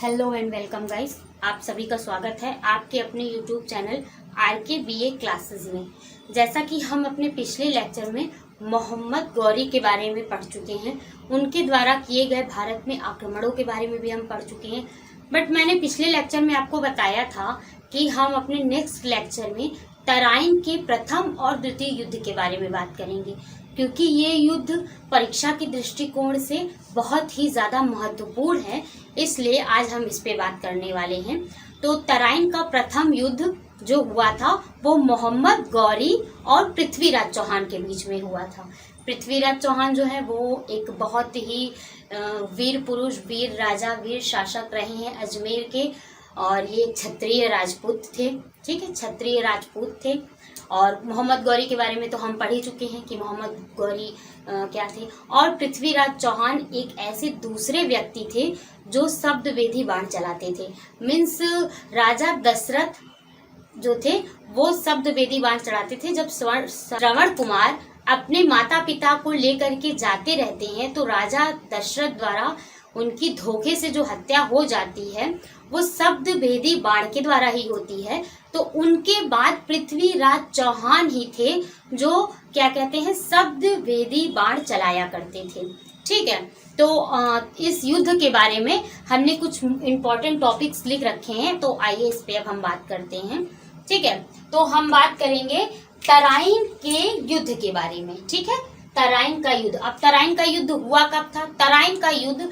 Hello and welcome guys, आप सभी का स्वागत है आपके अपने YouTube channel RK BA classes में। जैसा कि हम अपने पिछले लेक्चर में मोहम्मद गौरी के बारे में पढ़ चुके हैं, उनके द्वारा किए गए भारत में आक्रमणों के बारे में भी हम पढ़ चुके हैं। बट मैंने पिछले लेक्चर में आपको बताया था कि हम अपने नेक्स्ट लेक्चर में तराइन के प्रथम और द्वितीय युद्ध के बारे में बात करेंगे, क्योंकि ये युद्ध परीक्षा के दृष्टिकोण से बहुत ही ज़्यादा महत्वपूर्ण है, इसलिए आज हम इस पे बात करने वाले हैं। तो तराइन का प्रथम युद्ध जो हुआ था वो मोहम्मद गौरी और पृथ्वीराज चौहान के बीच में हुआ था। पृथ्वीराज चौहान जो है वो एक बहुत ही वीर पुरुष, वीर राजा, वीर शासक रहे हैं अजमेर के, और ये क्षत्रिय राजपूत थे। ठीक है, क्षत्रिय राजपूत थे। और मोहम्मद गौरी के बारे में तो हम पढ़ ही चुके हैं कि मोहम्मद गौरी क्या थे। और पृथ्वीराज चौहान एक ऐसे दूसरे व्यक्ति थे जो शब्दवेदी बाण चलाते थे। मीन्स राजा दशरथ जो थे वो शब्दवेदी बाण चलाते थे। जब श्रवण कुमार अपने माता पिता को लेकर के जाते रहते हैं तो राजा दशरथ द्वारा उनकी धोखे से जो हत्या हो जाती है वो शब्दवेदी बाण के द्वारा ही होती है। तो उनके बाद पृथ्वीराज चौहान ही थे जो क्या कहते हैं, शब्दवेदी बाण चलाया करते थे। ठीक है, तो इस युद्ध के बारे में हमने कुछ इम्पोर्टेंट टॉपिक्स लिख रखे हैं, तो आइए इस पे अब हम बात करते हैं। ठीक है, तो हम बात करेंगे तराइन के युद्ध के बारे में। ठीक है, तराइन का युद्ध। अब तराइन का युद्ध हुआ कब था? तराइन का युद्ध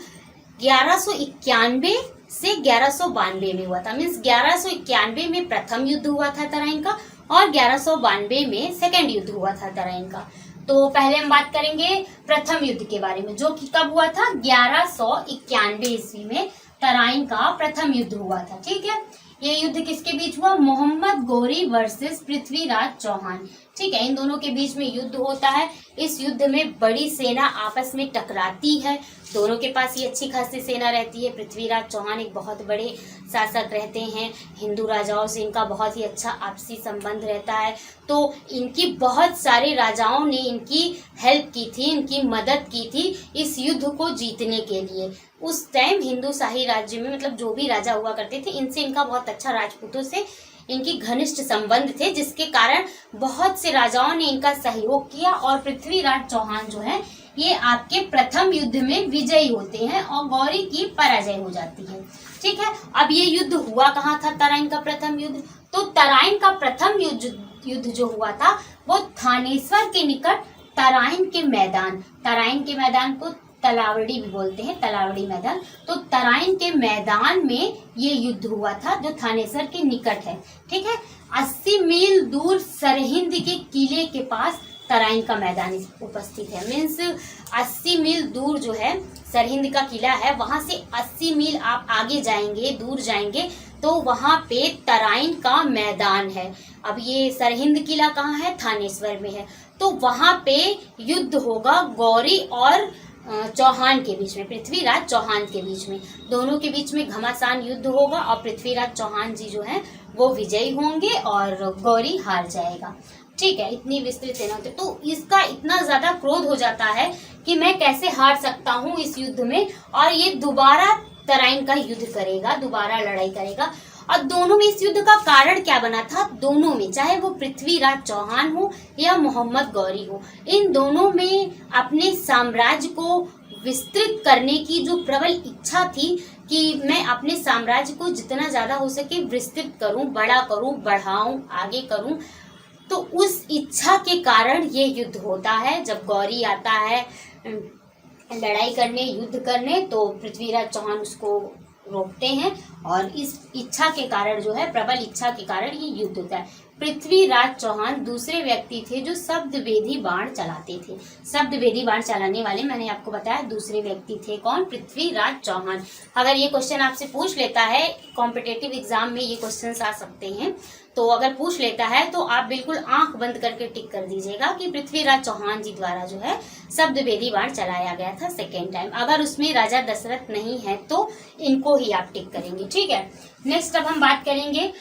1191 से 1192 में हुआ था। मीन्स 1191 में प्रथम युद्ध हुआ था तराइन का, और 1192 में सेकेंड युद्ध हुआ था तराइन का। तो पहले हम बात करेंगे प्रथम युद्ध के बारे में, जो कि कब हुआ था? 1191 ईस्वी में तराइन का प्रथम युद्ध हुआ था। ठीक है, ये युद्ध किसके बीच हुआ? मोहम्मद गौरी वर्सेस पृथ्वीराज चौहान। ठीक है, इन दोनों के बीच में युद्ध होता है। इस युद्ध में बड़ी सेना आपस में टकराती है। दोनों के पास ये अच्छी खासी सेना रहती है। पृथ्वीराज चौहान एक बहुत बड़े शासक रहते हैं, हिंदू राजाओं से इनका बहुत ही अच्छा आपसी संबंध रहता है। तो इनकी बहुत सारे राजाओं ने इनकी हेल्प की थी, इनकी मदद की थी इस युद्ध को जीतने के लिए। उस टाइम हिंदू शाही राज्य में मतलब जो भी राजा हुआ करते थे, इनसे इनका बहुत अच्छा, राजपूतों से इनकी घनिष्ठ संबंध थे, जिसके कारण बहुत से राजाओं ने इनका सहयोग किया। और पृथ्वीराज चौहान जो है ये आपके प्रथम युद्ध में विजयी होते हैं और गौरी की पराजय हो जाती है। ठीक है, अब ये युद्ध हुआ कहाँ था? तराइन का प्रथम युद्ध। तो तराइन का प्रथम युद्ध जो हुआ था वो थानेश्वर के निकट तराइन के मैदान को तलावड़ी भी बोलते हैं, तलावड़ी मैदान। तो तराइन के मैदान में ये युद्ध हुआ था जो थानेसर के निकट है। ठीक है, 80 मील दूर सरहिंद के किले के पास तराइन का मैदान उपस्थित है। मीन्स 80 मील दूर जो है सरहिंद का किला है, वहां से 80 मील आप आगे जाएंगे, दूर जाएंगे तो वहां पे तराइन का मैदान है। अब ये सरहिंद किला कहाँ है? थानेश्वर में है। तो वहां पे युद्ध होगा गौरी और चौहान के बीच में, पृथ्वीराज चौहान के बीच में। दोनों के बीच में घमासान युद्ध होगा और पृथ्वीराज चौहान जी जो हैं वो विजयी होंगे और गौरी हार जाएगा। ठीक है, इतनी विस्तृत सेना होती है। तो इसका इतना ज्यादा क्रोध हो जाता है कि मैं कैसे हार सकता हूँ इस युद्ध में, और ये दोबारा तराइन का युद्ध करेगा, दोबारा लड़ाई करेगा। और दोनों में इस युद्ध का कारण क्या बना था? दोनों में, चाहे वो पृथ्वीराज चौहान हो या मोहम्मद गौरी हो, इन दोनों में अपने साम्राज्य को विस्तृत करने की जो प्रबल इच्छा थी कि मैं अपने साम्राज्य को जितना ज्यादा हो सके विस्तृत करूं, बड़ा करूं, बढ़ाऊं, आगे करूं। तो उस इच्छा के कारण ये युद्ध होता है। जब गौरी आता है लड़ाई करने, युद्ध करने, तो पृथ्वीराज चौहान उसको रोकते हैं, और इस इच्छा के कारण जो है, प्रबल इच्छा के कारण ये युद्ध होता है। पृथ्वीराज चौहान दूसरे व्यक्ति थे जो शब्दवेदी बाण चलाते थे। शब्दवेदी बाण चलाने वाले मैंने आपको बताया दूसरे व्यक्ति थे। कौन? पृथ्वीराज चौहान। अगर ये क्वेश्चन आपसे पूछ लेता है, कॉम्पिटेटिव एग्जाम में ये क्वेश्चंस आ सकते हैं, तो अगर पूछ लेता है तो आप बिल्कुल आंख बंद करके टिक कर दीजिएगा कि पृथ्वीराज चौहान जी द्वारा जो है शब्दवेदी बाण चलाया गया था सेकेंड टाइम। अगर उसमें राजा दशरथ नहीं है तो इनको ही आप टिक करेंगे। ठीक है, नेक्स्ट अब हम बात करेंगे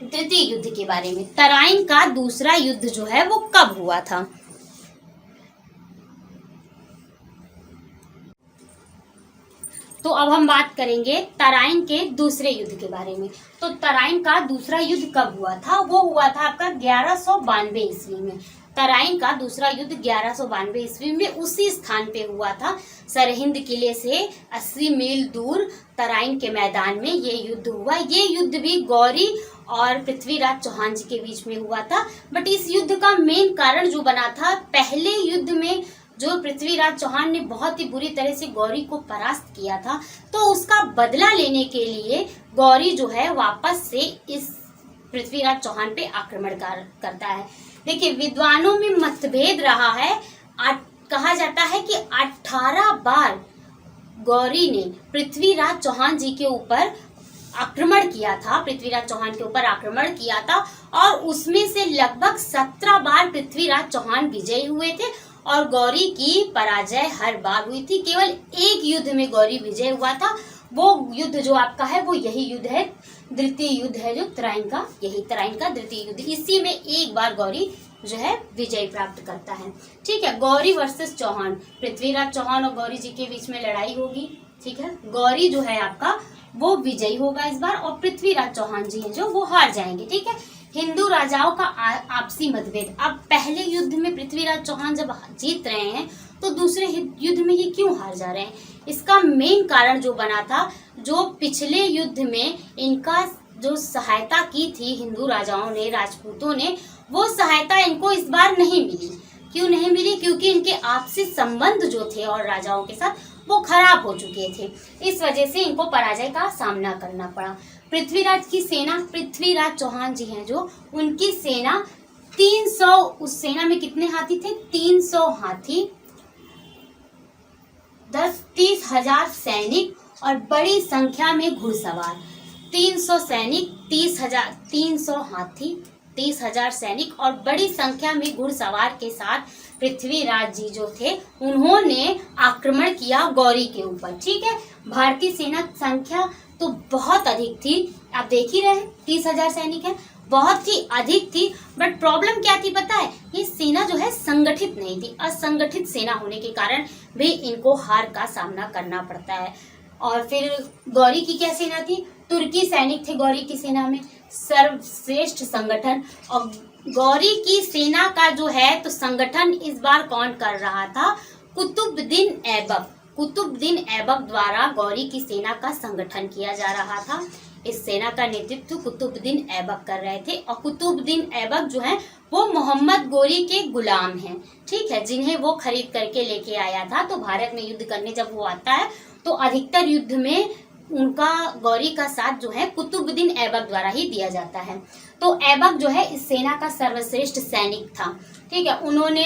तृतीय युद्ध के बारे में। तराइन का दूसरा युद्ध जो है वो कब हुआ था? तो अब हम बात करेंगे तराइन के दूसरे युद्ध के बारे में। तो तराइन का दूसरा युद्ध कब हुआ था? वो हुआ था आपका 1192 ईस्वी में। तराइन का दूसरा युद्ध 1192 ईस्वी में उसी स्थान पे हुआ था। सरहिंद किले से 80 मील दूर तराइन के मैदान में ये युद्ध हुआ। ये युद्ध भी गौरी और पृथ्वीराज चौहान जी के बीच में हुआ था। बट इस युद्ध का मेन कारण जो बना था, पहले युद्ध में जो पृथ्वीराज चौहान ने बहुत ही बुरी तरह से गौरी को परास्त किया था, तो उसका बदला लेने के लिए गौरी जो है वापस से इस पृथ्वीराज चौहान पे आक्रमण करता है। देखिए, विद्वानों में मतभेद रहा है। कहा जाता है कि 18 बार गौरी ने पृथ्वीराज चौहान जी के ऊपर आक्रमण किया था, पृथ्वीराज चौहान के ऊपर आक्रमण किया था, और उसमें से लगभग 17 बार पृथ्वीराज चौहान विजयी हुए थे और गौरी की पराजय हर बार हुई थी। केवल एक युद्ध में गौरी विजय हुआ था। वो युद्ध जो आपका है वो यही युद्ध है, द्वितीय युद्ध है जो तराइन का, यही तराइन का द्वितीय युद्ध। इसी में एक बार गौरी जो है विजय प्राप्त करता है। ठीक है, गौरी वर्सेस चौहान, पृथ्वीराज चौहान और गौरी जी के बीच में लड़ाई होगी। ठीक है, गौरी जो है आपका वो विजयी होगा इस बार, और पृथ्वीराज चौहान जी हैं जो वो हार जाएंगे। ठीक है, हिंदू राजाओं का आपसी मतभेद। अब पहले युद्ध में पृथ्वीराज चौहान जब जीत रहे हैं तो दूसरे युद्ध में ये क्यों हार जा रहे हैं? इसका मेन कारण जो बना था, जो पिछले युद्ध में इनका जो सहायता की थी हिंदू राजाओं ने, राजपूतों ने, वो सहायता इनको इस बार नहीं मिली। क्यों नहीं मिली? क्योंकि इनके आपसी संबंध जो थे और राजाओं के साथ वो खराब हो चुके थे। इस वजह से इनको पराजय का सामना करना पड़ा। पृथ्वीराज की सेना, पृथ्वीराज चौहान जी हैं जो, उनकी सेना 300, उस सेना में कितने हाथी थे? 300 हाथी, 30,000 सैनिक और बड़ी संख्या में घुड़सवार। 300 सैनिक, 300 हाथी, 30,000 सैनिक और बड़ी संख्या में घुड़सवार के साथ पृथ्वीराज जी जो थे उन्होंने आक्रमण किया गौरी के ऊपर। ठीक है, भारतीय सेना संख्या तो बहुत अधिक थी, आप देख ही रहे हैं, 30,000 सैनिक है, बहुत ही अधिक थी। बट प्रॉब्लम क्या थी पता है? ये सेना जो है संगठित नहीं थी। असंगठित सेना होने के कारण भी इनको हार का सामना करना पड़ता है। और फिर गौरी की क्या सेना थी? तुर्की सैनिक थे गौरी की सेना में, सर्वश्रेष्ठ संगठन। और गौरी की सेना का जो है तो संगठन इस बार कौन कर रहा था? कुतुबुद्दीन ऐबक। कुतुबुद्दीन ऐबक द्वारा गौरी की सेना का संगठन किया जा रहा था। इस सेना का नेतृत्व कुतुबुद्दीन ऐबक कर रहे थे। और कुतुबुद्दीन ऐबक जो है वो मोहम्मद गोरी के गुलाम हैं। ठीक है, जिन्हें वो खरीद करके लेके आया था। तो भारत में युद्ध करने जब वो आता है तो अधिकतर युद्ध में उनका, गौरी का साथ जो है कुतुबुद्दीन ऐबक द्वारा ही दिया जाता है। तो ऐबक जो है इस सेना का सर्वश्रेष्ठ सैनिक था। ठीक है, उन्होंने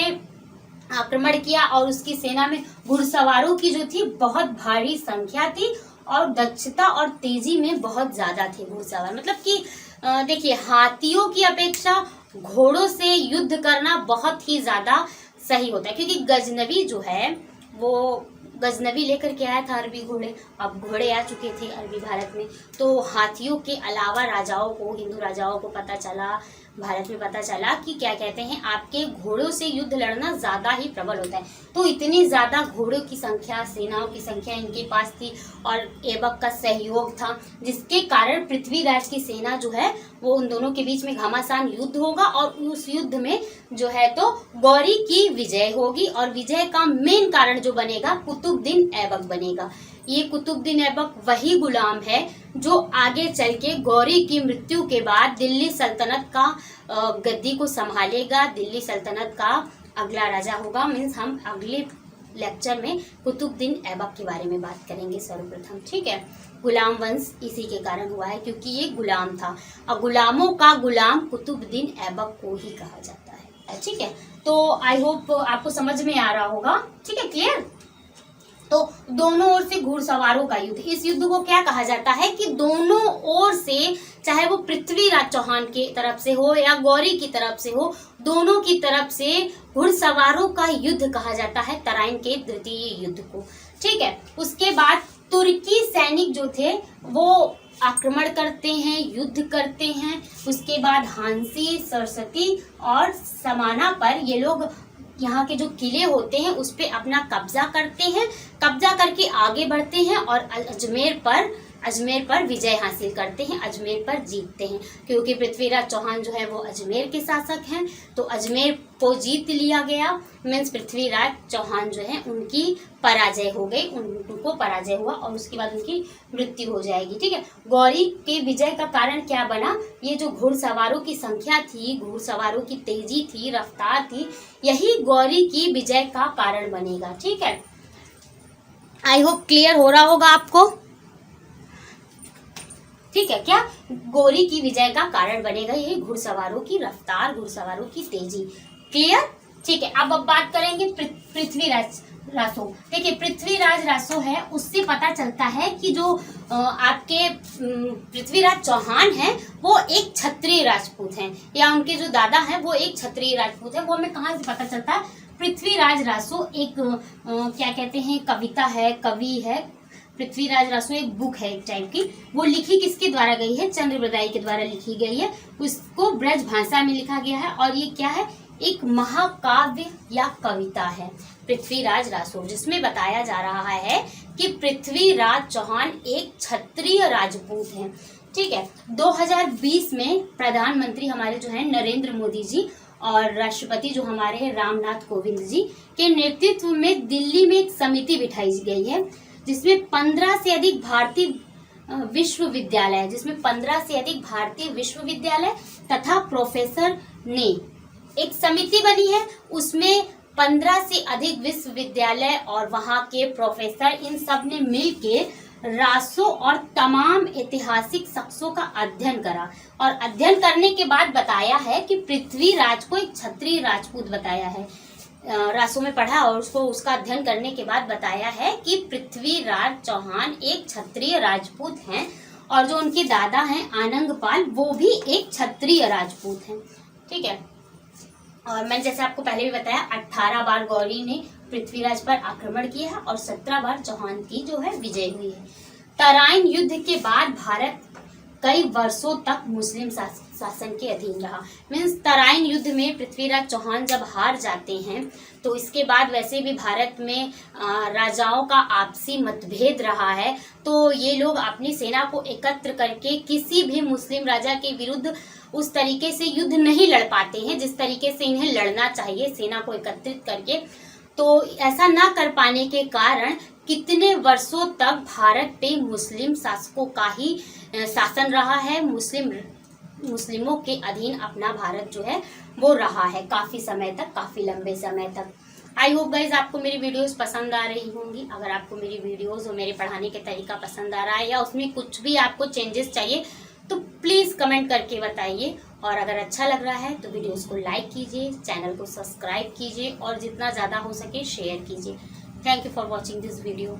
आक्रमण किया और उसकी सेना में घुड़सवारों की जो थी बहुत भारी संख्या थी और दक्षता और तेजी में बहुत ज्यादा थे घुड़सवार। मतलब कि देखिए, हाथियों की अपेक्षा घोड़ों से युद्ध करना बहुत ही ज्यादा सही होता है, क्योंकि गजनवी जो है वो गजनवी लेकर के आया था अरबी घोड़े। अब घोड़े आ चुके थे अरबी भारत में, तो हाथियों के अलावा राजाओं को, हिंदू राजाओं को पता चला, भारत में पता चला कि क्या कहते हैं, आपके घोड़ों से युद्ध लड़ना ज्यादा ही प्रबल होता है। तो इतनी ज्यादा घोड़ों की संख्या, सेनाओं की संख्या इनके पास थी और ऐबक का सहयोग था, जिसके कारण पृथ्वीराज की सेना जो है वो उन दोनों के बीच में घमासान युद्ध होगा और उस युद्ध में जो है तो गौरी की विजय होगी। और विजय का मेन कारण जो बनेगा, कुतुबुद्दीन ऐबक बनेगा। ये कुतुबुद्दीन ऐबक वही गुलाम है जो आगे चल के गौरी की मृत्यु के बाद दिल्ली सल्तनत का गद्दी को संभालेगा, दिल्ली सल्तनत का अगला राजा होगा। मीन्स हम अगले लेक्चर में कुतुबुद्दीन ऐबक के बारे में बात करेंगे सर्वप्रथम। ठीक है, गुलाम वंश इसी के कारण हुआ है क्योंकि ये गुलाम था और गुलामों का गुलाम कुतुबुद्दीन ऐबक को ही कहा जाता है। ठीक है, तो आई होप आपको समझ में आ रहा होगा। ठीक है, क्लियर? तो दोनों ओर से घुड़सवारों का युद्ध, इस युद्ध को क्या कहा जाता है कि दोनों ओर से, चाहे वो पृथ्वीराज चौहान की तरफ से हो या गौरी की तरफ से हो, दोनों की तरफ से घुड़सवारों का युद्ध कहा जाता है तराइन के द्वितीय युद्ध को। ठीक है, उसके बाद तुर्की सैनिक जो थे वो आक्रमण करते हैं, युद्ध करते हैं। उसके बाद हांसी, सरस्वती और समाना पर ये लोग यहाँ के जो किले होते हैं उस पे अपना कब्जा करते हैं, कब्जा करके आगे बढ़ते हैं और अजमेर पर विजय हासिल करते हैं, अजमेर पर जीतते हैं। क्योंकि पृथ्वीराज चौहान जो है वो अजमेर के शासक हैं, तो अजमेर को जीत लिया गया। मीन्स पृथ्वीराज चौहान जो है उनकी पराजय हो गई, उनको पराजय हुआ और उसके बाद उनकी मृत्यु हो जाएगी। ठीक है, गौरी के विजय का कारण क्या बना? ये जो घुड़सवारों की संख्या थी, घुड़सवारों की तेजी थी, रफ्तार थी, यही गौरी की विजय का कारण बनेगा। ठीक है, आई होप क्लियर हो रहा होगा आपको। ठीक है, क्या गौरी की विजय का कारण बनेगा यही घुड़सवारों की रफ्तार, घुड़सवारों की तेजी। क्लियर? ठीक है, अब बात करेंगे पृथ्वीराज रासो। देखिए, पृथ्वीराज रासो है, उससे पता चलता है कि जो आपके पृथ्वीराज चौहान हैं वो एक क्षत्रिय राजपूत हैं, या उनके जो दादा हैं वो एक क्षत्रिय राजपूत हैं। वो हमें कहाँ से पता चलता है? पृथ्वीराज रासो एक क्या कहते हैं, कविता है, कवि है। पृथ्वीराज रासो एक बुक है एक टाइप की, वो लिखी किसके द्वारा गई है? चंद्रबरदाई के द्वारा लिखी गई है। उसको ब्रज भाषा में लिखा गया है और ये क्या है? एक महाकाव्य या कविता है पृथ्वीराज रासो, जिसमें बताया जा रहा है कि पृथ्वीराज चौहान एक क्षत्रिय राजपूत हैं। ठीक है, 2020 में प्रधानमंत्री हमारे जो है नरेंद्र मोदी जी और राष्ट्रपति जो हमारे हैं रामनाथ कोविंद जी के नेतृत्व में दिल्ली में एक समिति बिठाई गई है, जिसमें 15 से अधिक भारतीय विश्वविद्यालय तथा प्रोफेसर ने एक समिति बनी है। उसमें 15 से अधिक विश्वविद्यालय और वहां के प्रोफेसर, इन सब ने मिलके रासो और तमाम ऐतिहासिक शख्सों का अध्ययन करा और अध्ययन करने के बाद बताया है कि पृथ्वीराज को एक क्षत्रिय राजपूत बताया है। रासो में पढ़ा और उसका अध्ययन करने के बाद बताया है कि पृथ्वीराज चौहान एक क्षत्रिय राजपूत हैं और जो उनके दादा हैं आनंगपाल, वो भी एक क्षत्रिय राजपूत हैं। ठीक है, और मैंने जैसे आपको पहले भी बताया 18 बार गौरी ने पृथ्वीराज पर आक्रमण किया है और 17 बार चौहान की जो है विजय हुई है। तराइन युद्ध के बाद भारत कई वर्षों तक मुस्लिम शासन के अधीन रहा। मीन्स तराइन युद्ध में पृथ्वीराज चौहान जब हार जाते हैं तो इसके बाद वैसे भी भारत में राजाओं का आपसी मतभेद रहा है, तो ये लोग अपनी सेना को एकत्र करके किसी भी मुस्लिम राजा के विरुद्ध उस तरीके से युद्ध नहीं लड़ पाते हैं जिस तरीके से इन्हें लड़ना चाहिए, सेना को एकत्रित करके। तो ऐसा ना कर पाने के कारण कितने वर्षों तक भारत पे मुस्लिम शासकों का ही शासन रहा है, मुस्लिमों के अधीन अपना भारत जो है वो रहा है काफ़ी समय तक, काफ़ी लंबे समय तक। आई होप गाइज आपको मेरी वीडियोस पसंद आ रही होंगी। अगर आपको मेरी वीडियोस और मेरे पढ़ाने के तरीका पसंद आ रहा है या उसमें कुछ भी आपको चेंजेस चाहिए तो प्लीज़ कमेंट करके बताइए। और अगर अच्छा लग रहा है तो वीडियोस को लाइक कीजिए, चैनल को सब्सक्राइब कीजिए और जितना ज़्यादा हो सके शेयर कीजिए। Thank you for watching this video.